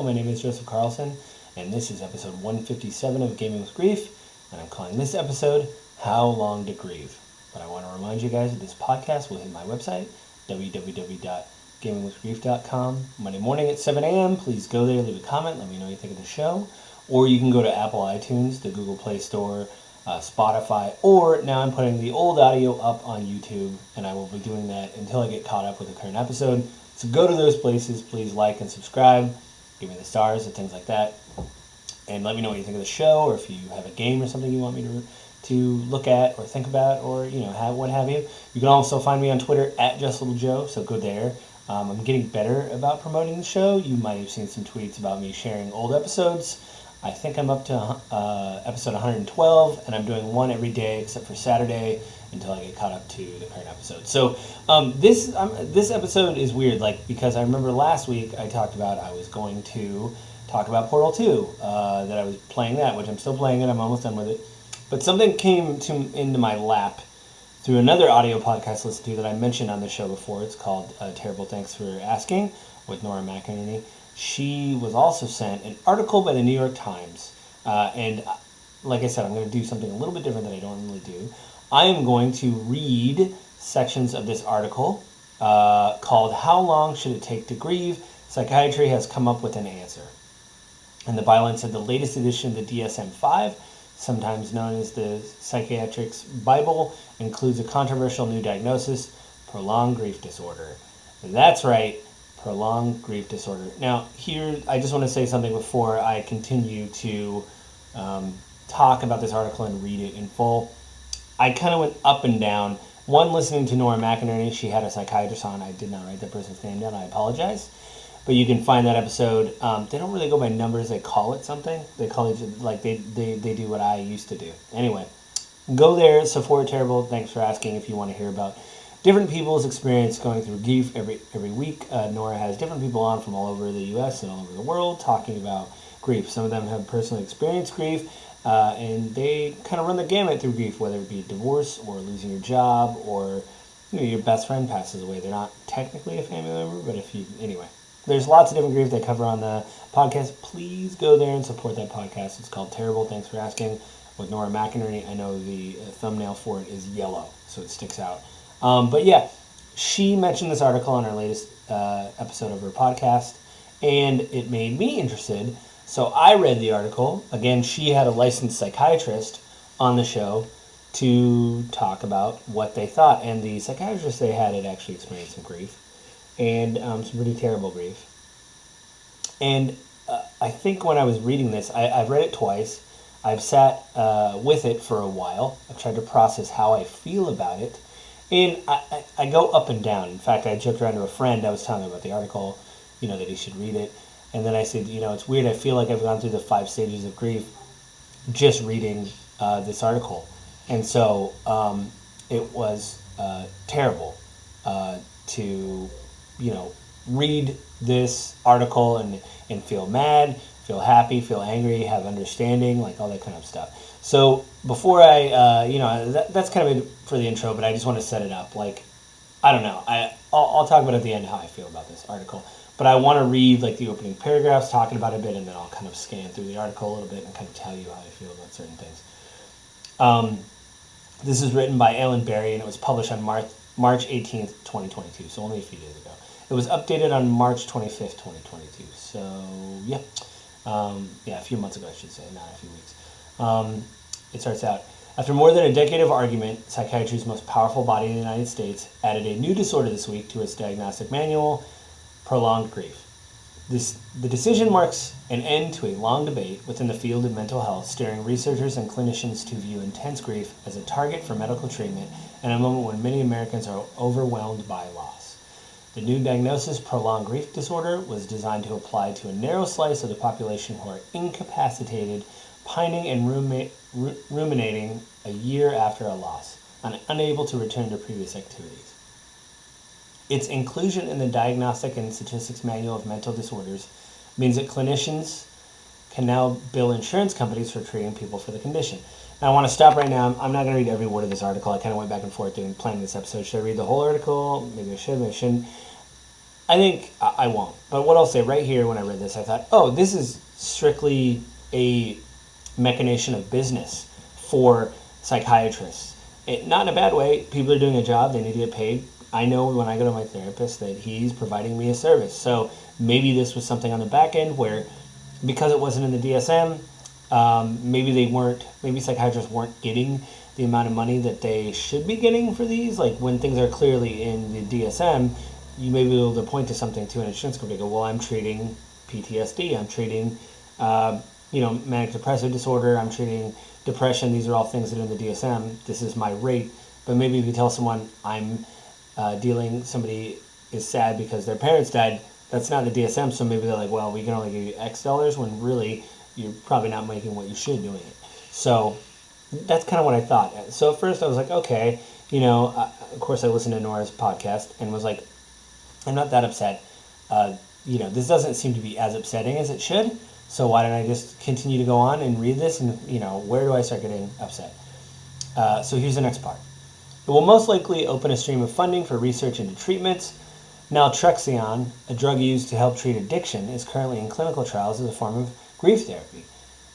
My name is Joseph Carlson, and this is episode 157 of Gaming with Grieve, and I'm calling this episode, How Long to Grieve. But I want to remind you guys that this podcast will hit my website, www.gamingwithgrieve.com, Monday morning at 7 a.m. Please go there, leave a comment, let me know what you think of the show. Or you can go to Apple iTunes, the Google Play Store, Spotify, or now I'm putting the old audio up on YouTube, and I will be doing that until I get caught up with the current episode. So go to those places, please like and subscribe, give me the stars and things like that, and let me know what you think of the show, or if you have a game or something you want me to look at or think about, or what have you. You can also find me on Twitter at JustLittleJoe, so go there. I'm getting better about promoting the show. You might have seen some tweets about me sharing old episodes. I think I'm up to episode 112, and I'm doing one every day except for Saturday until I get caught up to the current episode. So this episode is weird, because I remember last week I talked about I was going to talk about Portal 2, that I was playing that, which I'm still playing it. I'm almost done with it. But something came into my lap through another audio podcast I listened to that I mentioned on the show before. It's called Terrible Thanks for Asking with Nora McInerney. She was also sent an article by the New York Times, and like I said, I'm going to do something a little bit different than I normally do. I am going to read sections of this article called How Long Should It Take to Grieve? Psychiatry has come up with an answer. And the byline said the latest edition of the DSM-5, sometimes known as the Psychiatric's Bible, includes a controversial new diagnosis, prolonged grief disorder. That's right. Prolonged grief disorder. Now, here, I just want to say something before I continue to talk about this article and read it in full. I kind of went up and down. One, listening to Nora McInerney, she had a psychiatrist on. I did not write that person's name down. I apologize. But you can find that episode. They don't really go by numbers. They call it something. They call it, they do what I used to do. Anyway, go there, support Terrible. Thanks for asking if you want to hear about different people's experience going through grief every week. Nora has different people on from all over the U.S. and all over the world talking about grief. Some of them have personally experienced grief, and they kind of run the gamut through grief, whether it be divorce or losing your job or your best friend passes away. They're not technically a family member, but anyway. There's lots of different grief they cover on the podcast. Please go there and support that podcast. It's called Terrible Thanks for Asking with Nora McInerney. I know the thumbnail for it is yellow, so it sticks out. But yeah, she mentioned this article on her latest episode of her podcast, and it made me interested. So I read the article. Again, she had a licensed psychiatrist on the show to talk about what they thought. And the psychiatrist they had actually experienced some grief, and some pretty terrible grief. And I think when I was reading this, I've read it twice. I've sat with it for a while. I've tried to process how I feel about it. And I go up and down. In fact, I joked around to a friend. I was telling him about the article, that he should read it. And then I said, it's weird. I feel like I've gone through the 5 stages of grief just reading this article. And so it was terrible to, read this article and feel mad, feel happy, feel angry, have understanding, all that kind of stuff. So before that's kind of it for the intro, but I just want to set it up. I don't know. I'll talk about at the end how I feel about this article. But I want to read the opening paragraphs, talking about it a bit, and then I'll kind of scan through the article a little bit and kind of tell you how I feel about certain things. This is written by Ellen Berry, and it was published on March 18th, 2022, so only a few days ago. It was updated on March 25th, 2022. So, yeah. A few months ago, I should say, not a few weeks. It starts out, after more than a decade of argument, psychiatry's most powerful body in the United States added a new disorder this week to its diagnostic manual, prolonged grief. The decision marks an end to a long debate within the field of mental health, steering researchers and clinicians to view intense grief as a target for medical treatment in a moment when many Americans are overwhelmed by loss. The new diagnosis, prolonged grief disorder, was designed to apply to a narrow slice of the population who are incapacitated, pining and ruminating a year after a loss, and unable to return to previous activities. Its inclusion in the Diagnostic and Statistics Manual of Mental Disorders means that clinicians can now bill insurance companies for treating people for the condition. Now, I want to stop right now. I'm not going to read every word of this article. I kind of went back and forth planning this episode. Should I read the whole article? Maybe I should, maybe I shouldn't. I think I won't. But what I'll say right here, when I read this, I thought, oh, this is strictly a machination of business for psychiatrists. Not in a bad way. People are doing a job. They need to get paid. I know when I go to my therapist that he's providing me a service. So maybe this was something on the back end where, because it wasn't in the DSM, maybe psychiatrists weren't getting the amount of money that they should be getting for these. Like when things are clearly in the DSM, you may be able to point to something to an insurance company. Go, well, I'm treating PTSD. I'm treating, manic depressive disorder. I'm treating depression. These are all things that are in the DSM. This is my rate. But maybe if you tell someone I'm somebody is sad because their parents died, that's not the DSM. So maybe they're like, well, we can only give you X dollars, when really you're probably not making what you should doing it. So that's kind of what I thought. So at first I was like, okay, of course I listened to Nora's podcast and was like, I'm not that upset. This doesn't seem to be as upsetting as it should. So why don't I just continue to go on and read this? And, where do I start getting upset? So here's the next part. It will most likely open a stream of funding for research into treatments. Naltrexone, a drug used to help treat addiction, is currently in clinical trials as a form of grief therapy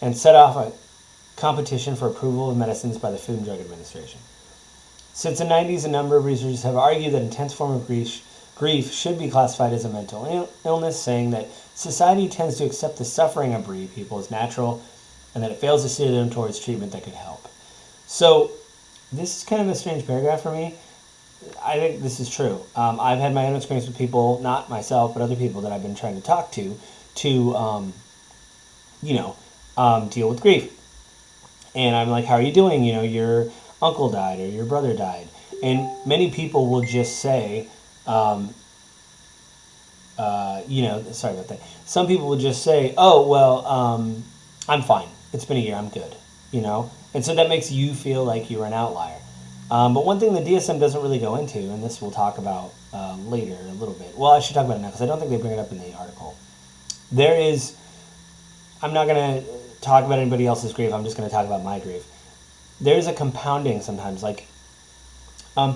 and set off a competition for approval of medicines by the Food and Drug Administration. Since the 90s, a number of researchers have argued that intense form of grief should be classified as a mental illness, saying that society tends to accept the suffering of bereaved people as natural and that it fails to steer them towards treatment that could help. So this is kind of a strange paragraph for me. I think this is true. I've had my own experience with people, not myself, but other people that I've been trying to talk to deal with grief. And I'm like, how are you doing? Your uncle died or your brother died. And many people will just say, sorry about that. Some people will just say, oh, well, I'm fine. It's been a year. I'm good. And so that makes you feel like you're an outlier. But one thing the DSM doesn't really go into, and this we'll talk about later a little bit. Well, I should talk about it now because I don't think they bring it up in the article. I'm not going to talk about anybody else's grief. I'm just going to talk about my grief. There's a compounding sometimes. Like, I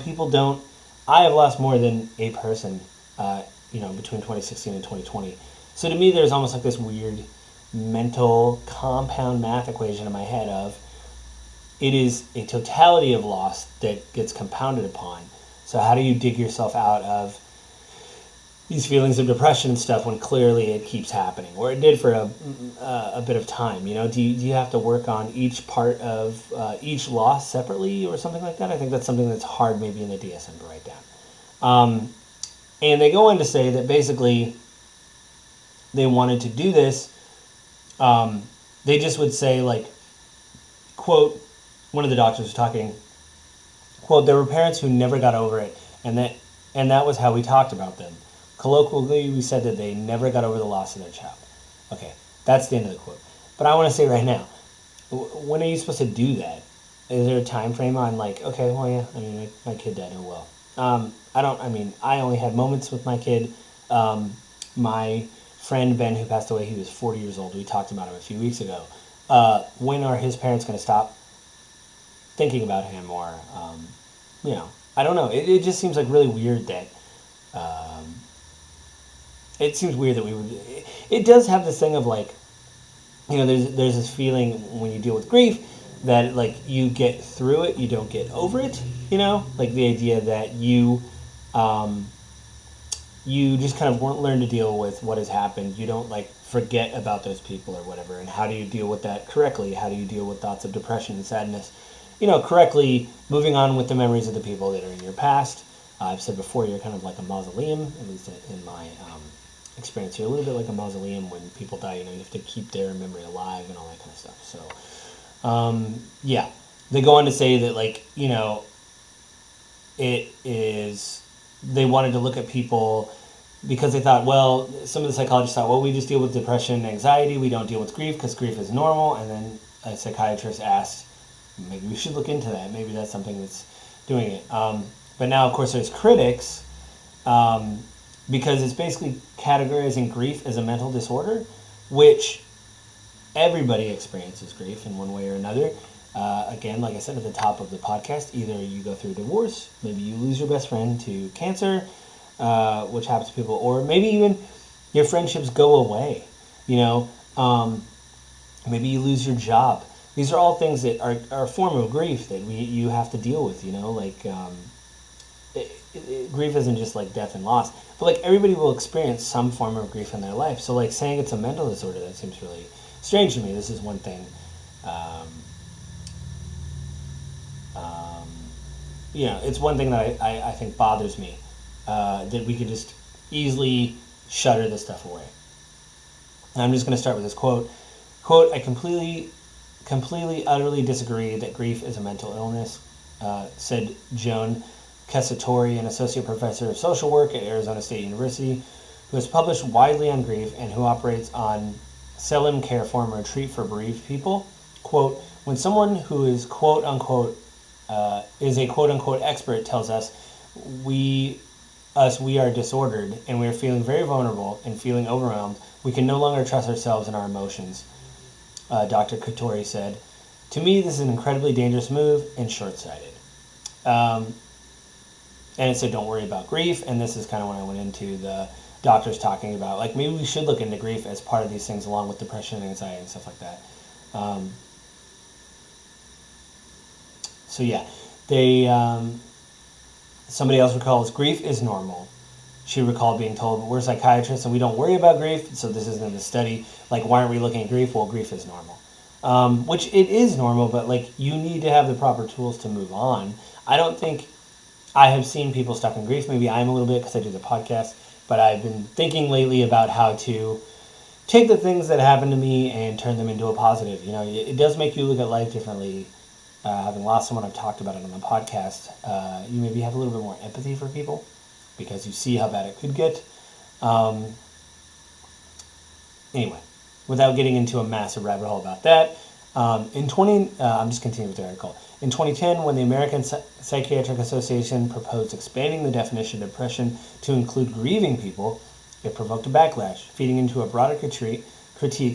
have lost more than a person, between 2016 and 2020. So to me, there's almost like this weird mental compound math equation in my head of, it is a totality of loss that gets compounded upon. So how do you dig yourself out of these feelings of depression and stuff when clearly it keeps happening, or it did for a bit of time? Do you have to work on each part of each loss separately or something like that? I think that's something that's hard maybe in the DSM to write down. And they go on to say that basically they wanted to do this. They just would say, like, quote, one of the doctors was talking, quote, there were parents who never got over it, and that was how we talked about them. Colloquially, we said that they never got over the loss of their child. Okay, that's the end of the quote. But I want to say right now, when are you supposed to do that? Is there a time frame on, like, okay, well, yeah, I mean, my kid died, oh well. I only had moments with my kid. My friend Ben, who passed away, he was 40 years old. We talked about him a few weeks ago. When are his parents going to stop thinking about him? Or, I don't know. It just seems like really weird that, it seems weird that we would, it does have this thing of, like, there's this feeling when you deal with grief that, like, you get through it, you don't get over it, like the idea that you just kind of won't learn to deal with what has happened. You don't, like, forget about those people or whatever. And how do you deal with that correctly? How do you deal with thoughts of depression and sadness? Correctly, moving on with the memories of the people that are in your past. I've said before, you're kind of like a mausoleum, at least in my experience. You're a little bit like a mausoleum when people die. You have to keep their memory alive and all that kind of stuff. So, yeah. They go on to say that, like, they wanted to look at people because they thought, well, some of the psychologists thought, well, we just deal with depression and anxiety. We don't deal with grief because grief is normal. And then a psychiatrist asked, maybe we should look into that. Maybe that's something that's doing it. But now, of course, there's critics because it's basically categorizing grief as a mental disorder, which everybody experiences grief in one way or another. Again, like I said at the top of the podcast, either you go through a divorce, maybe you lose your best friend to cancer, which happens to people, or maybe even your friendships go away. You know, maybe you lose your job. These are all things that are a form of grief that you have to deal with. You know, like grief isn't just like death and loss, but like everybody will experience some form of grief in their life. So like saying it's a mental disorder, that seems really strange to me. This is one thing. You know, it's one thing that I think bothers me, that we could just easily shutter this stuff away. And I'm just going to start with this quote. Quote, I completely, utterly disagree that grief is a mental illness, said Joan Casatori, an associate professor of social work at Arizona State University, who has published widely on grief and who operates on Selim Care Forum Retreat for Bereaved People. Quote, when someone who is quote unquote is a quote unquote expert tells us we are disordered and we are feeling very vulnerable and feeling overwhelmed, we can no longer trust ourselves and our emotions, Dr. Katori said. To me, this is an incredibly dangerous move and short-sighted. And it said, don't worry about grief. And this is kind of when I went into the doctors talking about, like, maybe we should look into grief as part of these things along with depression and anxiety and stuff like that. So yeah, they somebody else recalls grief is normal. She recalled being told, but we're psychiatrists and we don't worry about grief, so this isn't in the study. Like, why aren't we looking at grief? Well, grief is normal. Which it is normal, but like you need to have the proper tools to move on. I don't think I have seen people stuck in grief. Maybe I'm a little bit because I do the podcast, but I've been thinking lately about how to take the things that happen to me and turn them into a positive. You know, it does make you look at life differently. Having lost someone, I've talked about it on the podcast, you maybe have a little bit more empathy for people because you see how bad it could get. Anyway, without getting into a massive rabbit hole about that, I'm just continuing with the article. In 2010, when the American Psychiatric Association proposed expanding the definition of depression to include grieving people, it provoked a backlash, feeding into a broader critique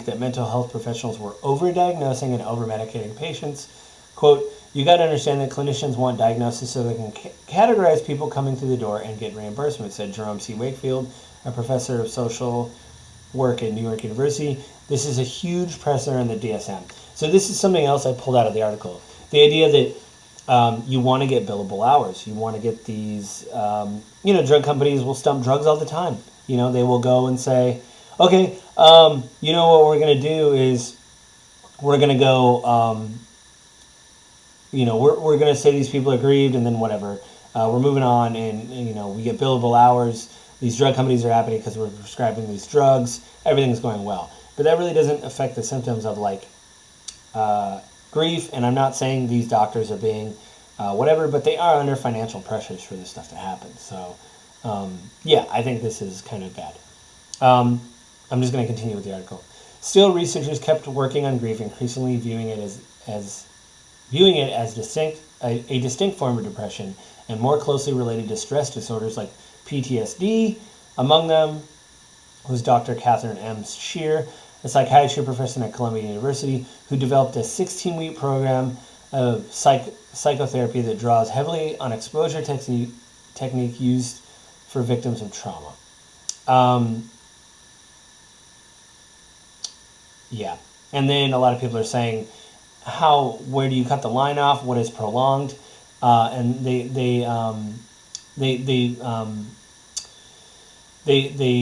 that mental health professionals were overdiagnosing and over-medicating patients. Quote, you got to understand that clinicians want diagnosis so they can categorize people coming through the door and get reimbursement, said Jerome C. Wakefield, a professor of social work at New York University. This is a huge precedent in the DSM. So this is something else I pulled out of the article. The idea that you want to get billable hours. You want to get these, drug companies will stump drugs all the time. You know, they will go and say, okay, you know what we're going to do is we're going to go, we're going to say these people are grieved and then whatever. We're moving on and, we get billable hours. These drug companies are happy because we're prescribing these drugs. Everything's going well. But that really doesn't affect the symptoms of, grief. And I'm not saying these doctors are being whatever, but they are under financial pressures for this stuff to happen. So, I think this is kind of bad. I'm just going to continue with the article. Still, researchers kept working on grief, increasingly viewing it as a distinct form of depression and more closely related to stress disorders like PTSD. Among them was Dr. Catherine M. Shear, a psychiatry professor at Columbia University, who developed a 16-week program of psychotherapy that draws heavily on exposure technique used for victims of trauma. And then a lot of people are saying, where do you cut the line off? What is prolonged? And they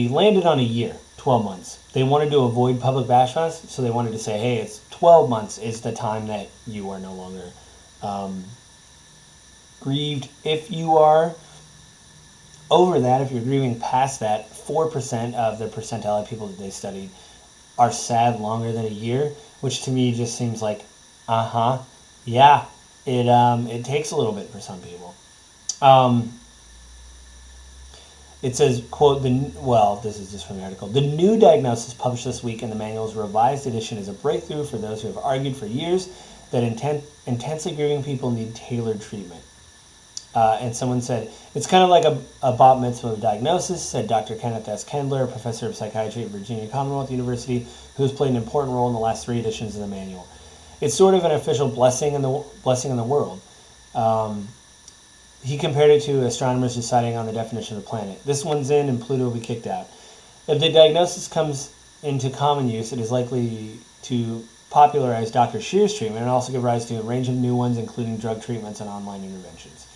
landed on a year, 12 months. They wanted to avoid public backlash, so they wanted to say, hey, it's 12 months is the time that you are no longer grieved. If you are over that, if you're grieving past that, 4% of the percentile of people that they studied are sad longer than a year, which to me just seems like, it takes a little bit for some people. It says, quote, this is just from the article. The new diagnosis published this week in the manual's revised edition is a breakthrough for those who have argued for years that intensely grieving people need tailored treatment. And someone said, it's kind of like a bat mitzvah diagnosis, said Dr. Kenneth S. Kendler, a professor of psychiatry at Virginia Commonwealth University, who has played an important role in the last 3 editions of the manual. It's sort of an official blessing in the world. He compared it to astronomers deciding on the definition of a planet. This one's in and Pluto will be kicked out. If the diagnosis comes into common use, it is likely to popularize Dr. Shear's treatment and also give rise to a range of new ones, including drug treatments and online interventions.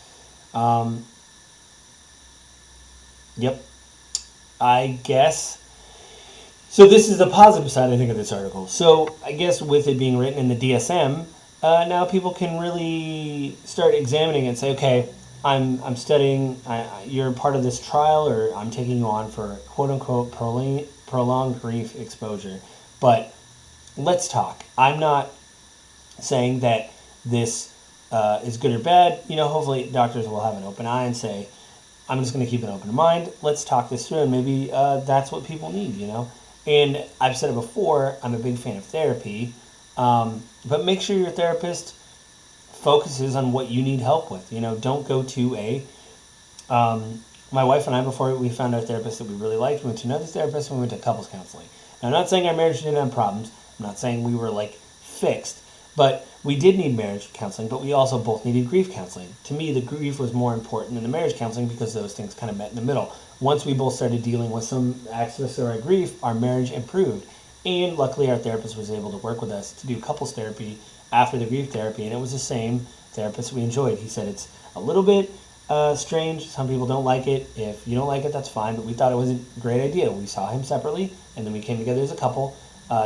Yep. I guess. So this is the positive side, I think, of this article. So I guess with it being written in the DSM, now people can really start examining it and say, okay, I'm studying, you're part of this trial, or I'm taking you on for quote-unquote prolonged grief exposure. But let's talk. I'm not saying that this is good or bad. Hopefully doctors will have an open eye and say, I'm just going to keep an open mind. Let's talk this through, and maybe that's what people need, And I've said it before, I'm a big fan of therapy, but make sure your therapist focuses on what you need help with. Don't go to my wife and I, before we found our therapist that we really liked, we went to another therapist and we went to couples counseling. Now, I'm not saying our marriage didn't have problems. I'm not saying we were fixed, but we did need marriage counseling, but we also both needed grief counseling. To me, the grief was more important than the marriage counseling because those things kind of met in the middle. Once we both started dealing with some aspects of our grief, our marriage improved. And luckily, our therapist was able to work with us to do couples therapy after the grief therapy, and it was the same therapist we enjoyed. He said it's a little bit strange. Some people don't like it. If you don't like it, that's fine, but we thought it was a great idea. We saw him separately, and then we came together as a couple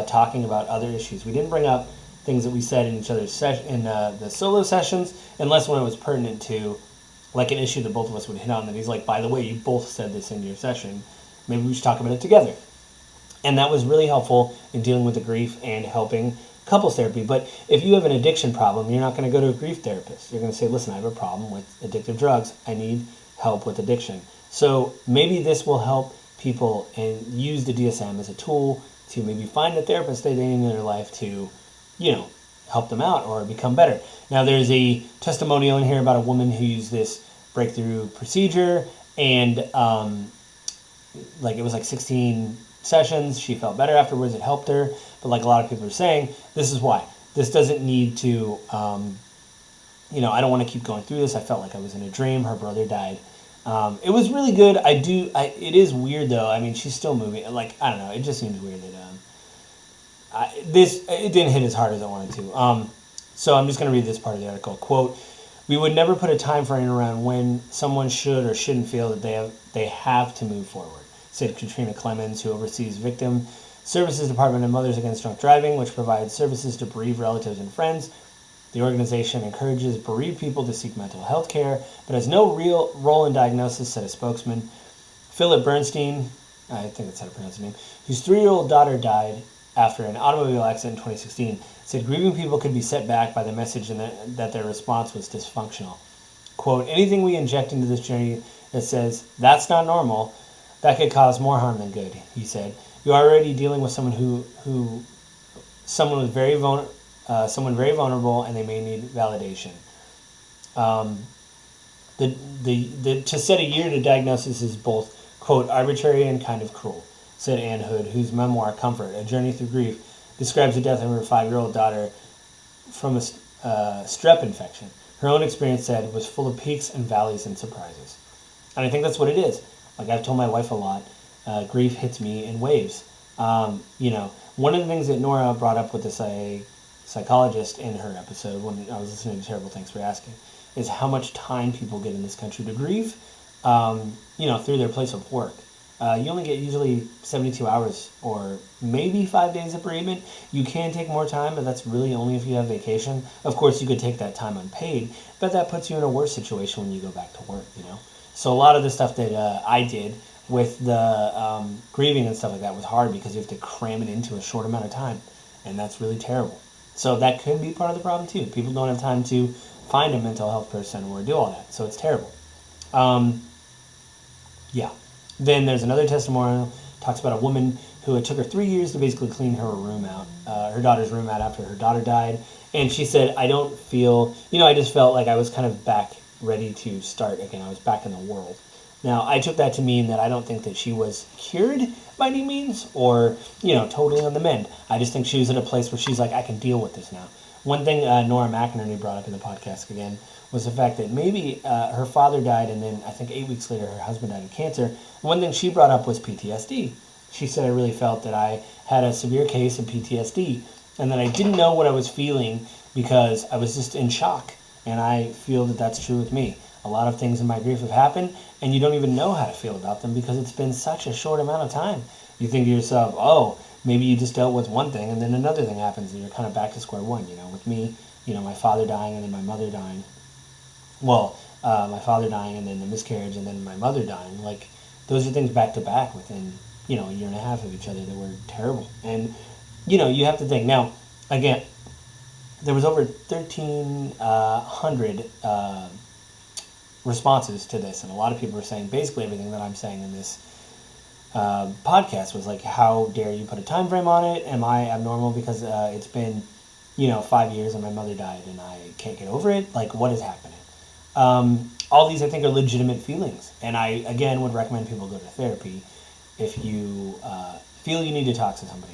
talking about other issues. We didn't bring up things that we said in each other's in the solo sessions, unless when it was pertinent to an issue that both of us would hit on, that he's like, by the way, you both said this in your session. Maybe we should talk about it together. And that was really helpful in dealing with the grief and helping couples therapy. But if you have an addiction problem, you're not going to go to a grief therapist. You're going to say, listen, I have a problem with addictive drugs. I need help with addiction. So maybe this will help people and use the DSM as a tool to maybe find a therapist they need in their life to, help them out or become better. Now, there's a testimonial in here about a woman who used this breakthrough procedure, and it was 16 sessions. She felt better afterwards. It helped her. But like a lot of people are saying, this is why. This doesn't need to, I don't want to keep going through this. I felt like I was in a dream. Her brother died. It was really good. It is weird, though. I mean, she's still moving. I don't know. It just seems weird that it didn't hit as hard as I wanted to. So I'm just going to read this part of the article. Quote, "We would never put a time frame around when someone should or shouldn't feel that they have to move forward," said Katrina Clemens, who oversees Victim Services Department of Mothers Against Drunk Driving, which provides services to bereaved relatives and friends. The organization encourages bereaved people to seek mental health care, but has no real role in diagnosis, said a spokesman. Philip Bernstein, I think that's how to pronounce his name, whose 3-year-old daughter died after an automobile accident in 2016, said grieving people could be set back by the message and that their response was dysfunctional. Quote, "Anything we inject into this journey that says that's not normal, that could cause more harm than good," he said. "You're already dealing with someone someone very vulnerable, and they may need validation." To set a year to diagnosis is both, quote, "arbitrary and kind of cruel," said Anne Hood, whose memoir, Comfort, A Journey Through Grief, describes the death of her 5-year-old daughter from a strep infection. Her own experience, said, was full of peaks and valleys and surprises. And I think that's what it is. Like I've told my wife a lot, grief hits me in waves. One of the things that Nora brought up with the psychologist in her episode when I was listening to Terrible Thanks for Asking is how much time people get in this country to grieve, through their place of work. You only get usually 72 hours or maybe 5 days of bereavement. You can take more time, but that's really only if you have vacation. Of course, you could take that time unpaid, but that puts you in a worse situation when you go back to work, So a lot of the stuff that I did with the grieving and stuff like that was hard because you have to cram it into a short amount of time, and that's really terrible. So that could be part of the problem too. People don't have time to find a mental health person or do all that, so it's terrible. Then there's another testimonial, talks about a woman who it took her 3 years to basically clean her room out, her daughter's room out after her daughter died. And she said, I just felt like I was kind of back ready to start again. I was back in the world. Now, I took that to mean that I don't think that she was cured by any means or, totally on the mend. I just think she was in a place where she's like, I can deal with this now. One thing Nora McInerney brought up in the podcast again was the fact that maybe her father died, and then I think 8 weeks later her husband died of cancer. One thing she brought up was PTSD. She said, I really felt that I had a severe case of PTSD, and that I didn't know what I was feeling because I was just in shock. And I feel that that's true with me. A lot of things in my grief have happened, and you don't even know how to feel about them because it's been such a short amount of time. You think to yourself, oh, maybe you just dealt with one thing, and then another thing happens, and you're kind of back to square one. With me, my father dying and then my mother dying. Well, my father dying and then the miscarriage and then my mother dying. Like, those are things back to back within, a year and a half of each other that were terrible. And, you have to think. Now, again, there was over 1,300 responses to this, and a lot of people were saying basically everything that I'm saying in this podcast was like, how dare you put a time frame on it? Am I abnormal because it's been 5 years and my mother died and I can't get over it? Like, what is happening? All these I think are legitimate feelings, and I again would recommend people go to therapy if you feel you need to talk to somebody.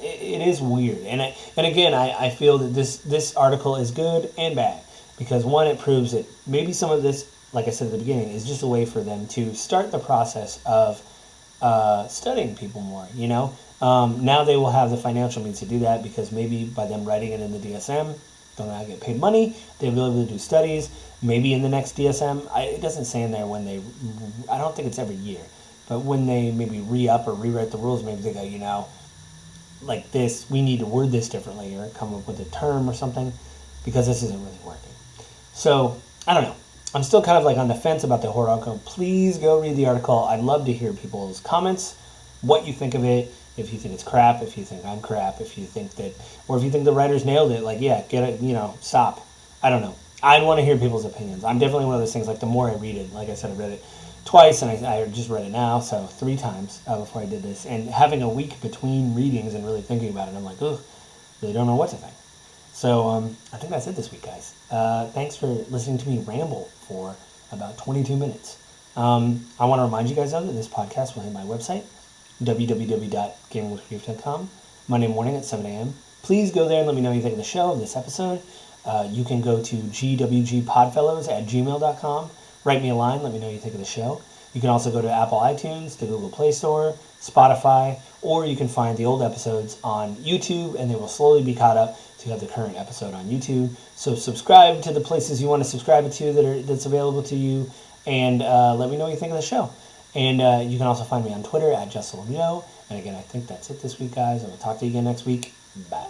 It is weird, and again I feel that this article is good and bad, because one, it proves that maybe some of this, like I said at the beginning, is just a way for them to start the process of studying people more. Now they will have the financial means to do that, because maybe by them writing it in the DSM, they'll not get paid money. They'll be able to do studies. Maybe in the next DSM, it doesn't say in there when they, I don't think it's every year, but when they maybe re-up or rewrite the rules, maybe they go, like this, we need to word this differently or come up with a term or something, because this isn't really working. So, I don't know. I'm still kind of like on the fence about the horror article. Please go read the article. I'd love to hear people's comments, what you think of it, if you think it's crap, if you think I'm crap, if you think that, or if you think the writers nailed it, like, yeah, get it, stop. I don't know. I'd want to hear people's opinions. I'm definitely one of those things, like, the more I read it, like I said, I read it twice, and I just read it now, so 3 times before I did this, and having a week between readings and really thinking about it, I'm like, ugh, really don't know what to think. So I think that's it this week, guys. Thanks for listening to me ramble for about 22 minutes. I want to remind you guys, though, that this podcast will hit my website, www.gamingwithgrieve.com, Monday morning at 7 a.m. Please go there and let me know what you think of the show, of this episode. You can go to gwgpodfellows@gmail.com. Write me a line, let me know what you think of the show. You can also go to Apple iTunes, the Google Play Store, Spotify, or you can find the old episodes on YouTube, and they will slowly be caught up to have the current episode on YouTube. So subscribe to the places you want to subscribe it to that's available to you, and let me know what you think of the show. And you can also find me on Twitter @JustLeMio. And again, I think that's it this week, guys. I will talk to you again next week. Bye.